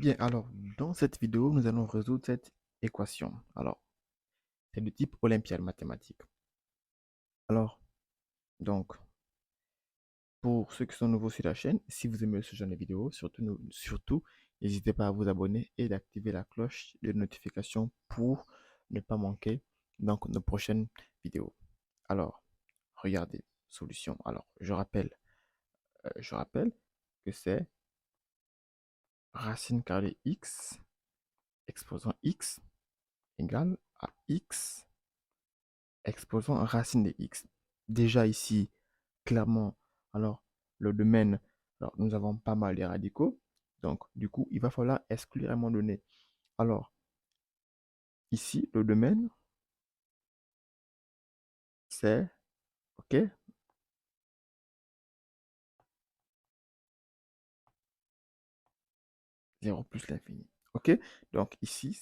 Bien, alors, dans cette vidéo, nous allons résoudre cette équation. Alors, c'est de type olympiade mathématique. Alors, donc, pour ceux qui sont nouveaux sur la chaîne, si vous aimez ce genre de vidéo, surtout, n'hésitez pas à vous abonner et d'activer la cloche de notification pour ne pas manquer donc, nos prochaines vidéos. Alors, regardez, solution. Alors, je rappelle que c'est racine carrée x exposant x égale à x exposant racine de x. Déjà ici, clairement, alors le domaine, alors nous avons pas mal de radicaux. Donc, du coup, il va falloir exclure à un moment donné. Alors, ici, le domaine, c'est, OK, 0 plus l'infini. OK, donc ici,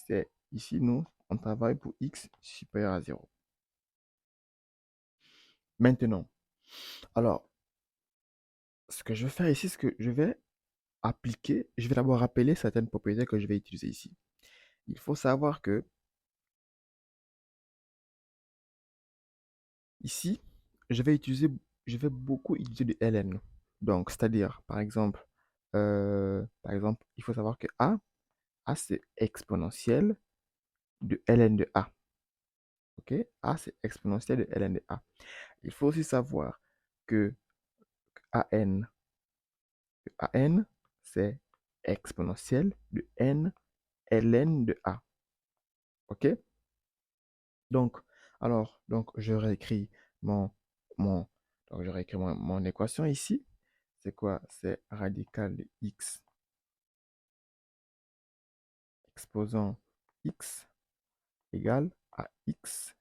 nous, on travaille pour x supérieur à 0. Maintenant, alors, ce que je vais faire ici, c'est que je vais appliquer, je vais d'abord rappeler certaines propriétés que je vais utiliser ici. Il faut savoir que ici, je vais beaucoup utiliser du ln. Donc, c'est-à-dire, par exemple, il faut savoir que A c'est exponentielle de ln de A. OK? A, c'est exponentielle de ln de A. Il faut aussi savoir que AN, AN, c'est exponentielle de n ln de A. OK? Donc, donc je réécris mon, mon, donc je réécris mon équation ici. C'est quoi? C'est radical de x exposant x égale à x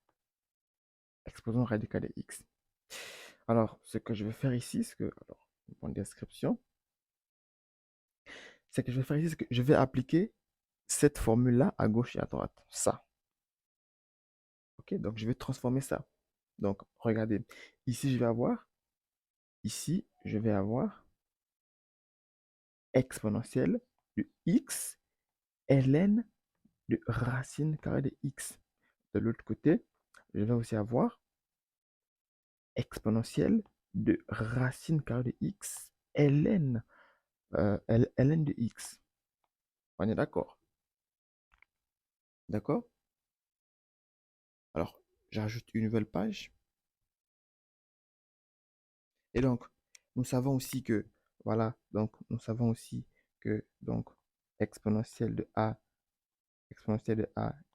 exposant radical de x. Alors, ce que je vais faire ici, en description, c'est que je vais faire ici, c'est que je vais appliquer cette formule-là à gauche et à droite. Ça. OK? Donc, je vais transformer ça. Donc, regardez. Ici, je vais avoir exponentielle de x ln de racine carrée de x. De l'autre côté, je vais aussi avoir exponentielle de racine carrée de x ln de x. On est d'accord? D'accord? Alors, j'ajoute une nouvelle page. Et donc, nous savons aussi que, voilà, donc nous savons aussi que, donc, exponentielle de A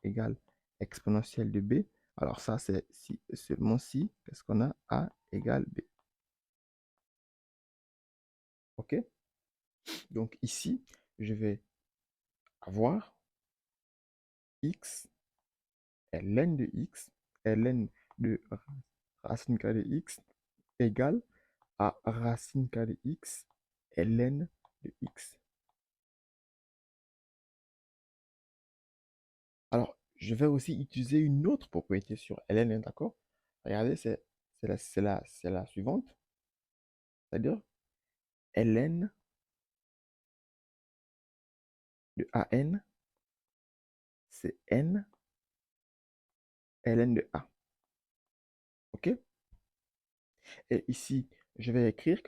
égale exponentielle de B. Alors ça, c'est si, seulement si, qu'est-ce qu'on a? A égale B. OK? Donc ici, je vais avoir x, ln de x, ln de racine carrée de x égale à racine carrée de x, ln de x. Alors, je vais aussi utiliser une autre propriété sur ln, d'accord? Regardez, c'est la suivante, c'est-à-dire ln de an, c'est n ln de a. OK? Et ici, je vais écrire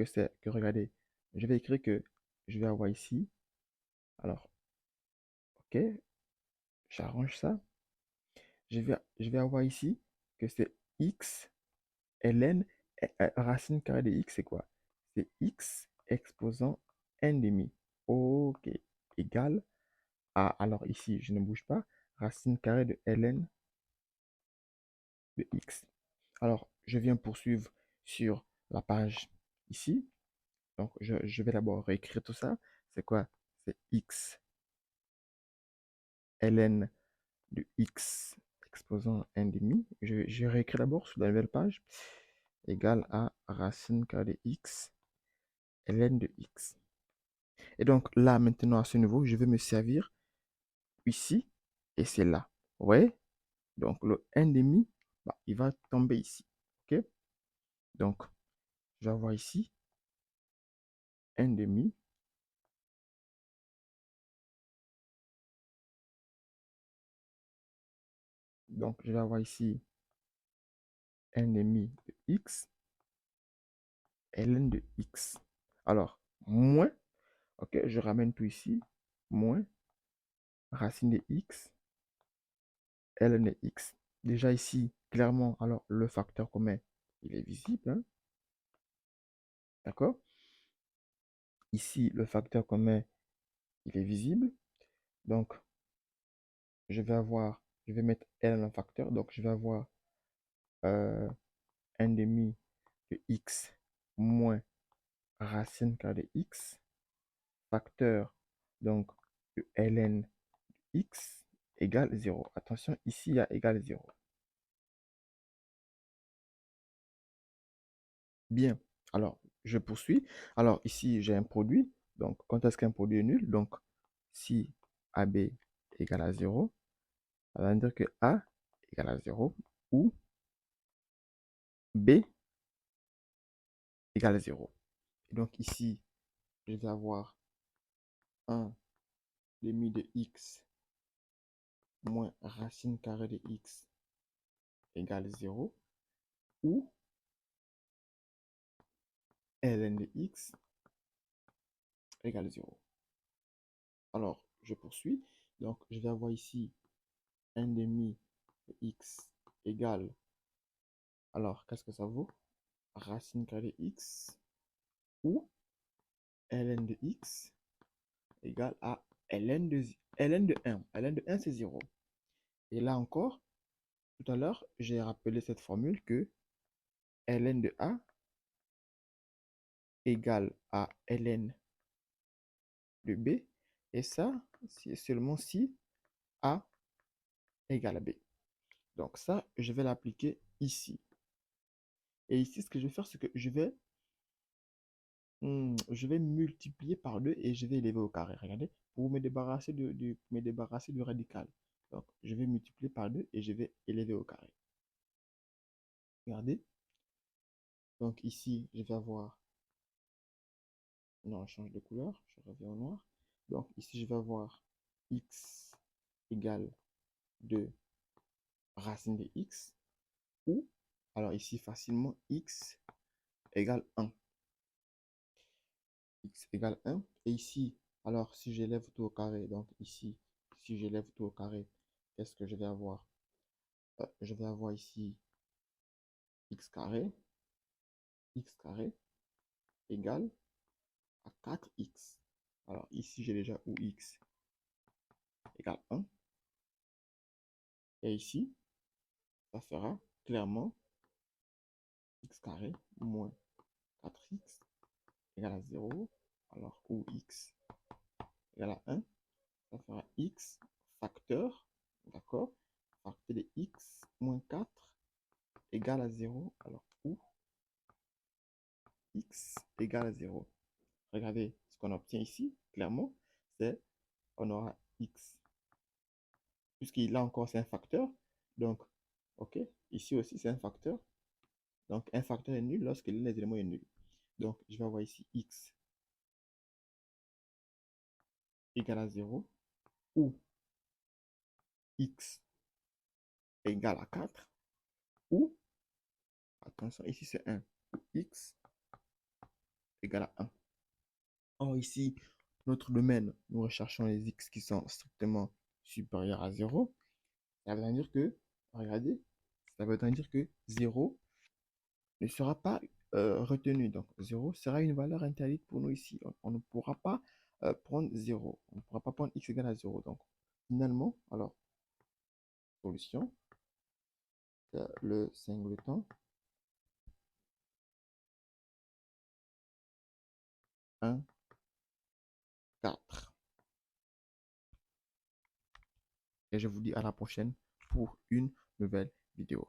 regardez, je vais écrire que je vais avoir ici, alors, OK, j'arrange ça. Je vais avoir ici que c'est x ln, racine carrée de x, c'est quoi? C'est x exposant n demi. OK, égal à, alors ici, je ne bouge pas, racine carrée de ln de x. Alors, je viens poursuivre sur la page ici. Donc, je vais d'abord réécrire tout ça. C'est quoi? C'est x ln de x exposant 1 demi. Je réécris d'abord sur la nouvelle page. Égal à racine carrée de x ln de x. Et donc là, maintenant, à ce niveau, je vais me servir ici et c'est là. Vous voyez? Donc le 1 demi, bah, il va tomber ici. OK? Donc, je vais avoir ici 1 demi Donc, je vais avoir ici n demi de x, ln de x. Alors, moins, ok, je ramène tout ici, moins racine de x, ln de x. Déjà ici, clairement, alors le facteur commun, il est visible, hein, d'accord? Ici, le facteur commun, il est visible. Donc, je vais mettre ln en facteur. Donc, je vais avoir euh, 1 demi de x moins racine carrée de x, facteur, donc, de ln x égale 0. Attention, ici, il y a égal 0. Bien. Alors, je poursuis. Alors, ici, j'ai un produit. Donc, quand est-ce qu'un produit est nul? Donc, si AB égale à 0, ça veut dire que A égale à 0 ou B égale à 0. Et donc, ici, je vais avoir 1 demi de x moins racine carrée de x égale 0 ou ln de x égale 0. Alors, je poursuis. Donc, je vais avoir ici 1 demi de x égale, alors, qu'est-ce que ça vaut? Racine carrée de x ou ln de x égale à ln de 1. ln de 1, c'est 0. Et là encore, tout à l'heure, j'ai rappelé cette formule que ln de a égale à ln de b. Et ça, c'est seulement si a égale à b. Donc ça, je vais l'appliquer ici. Et ici, ce que je vais faire, c'est que je vais multiplier par 2 et je vais élever au carré. Regardez, pour me débarrasser me débarrasser du radical. Donc, je vais multiplier par 2 et je vais élever au carré. Regardez. Donc ici, je vais avoir... Non, je change de couleur. Je reviens au noir. Donc ici, je vais avoir x égale 2 racine de x. Ou, alors ici, facilement, x égale 1. X égale 1. Et ici, alors si j'élève tout au carré, donc ici, si j'élève tout au carré, qu'est-ce que je vais avoir? Je vais avoir ici x carré égale à 4x. Alors ici, j'ai déjà où x égale 1. Et ici, ça fera clairement x carré moins 4x égale à 0. Alors où x égale à 1, ça fera x facteur, d'accord? Facteur de x moins 4 égale à 0. Alors où x égale à 0. Regardez ce qu'on obtient ici, clairement, c'est on aura x, puisqu'il là encore c'est un facteur, donc, ok, ici aussi c'est un facteur, donc un facteur est nul lorsque l'un des éléments est nul. Donc, je vais avoir ici x égale à 0, ou x égale à 4, ou, attention, ici c'est 1, ou x égale à 1. Or ici, notre domaine, nous recherchons les x qui sont strictement supérieurs à 0. Ça veut dire que, regardez, ça veut dire que 0 ne sera pas retenu. Donc 0 sera une valeur interdite pour nous ici. On ne pourra pas prendre 0. On ne pourra pas prendre x égale à 0. Donc finalement, alors, solution, le singleton 1, 4. Et je vous dis à la prochaine pour une nouvelle vidéo.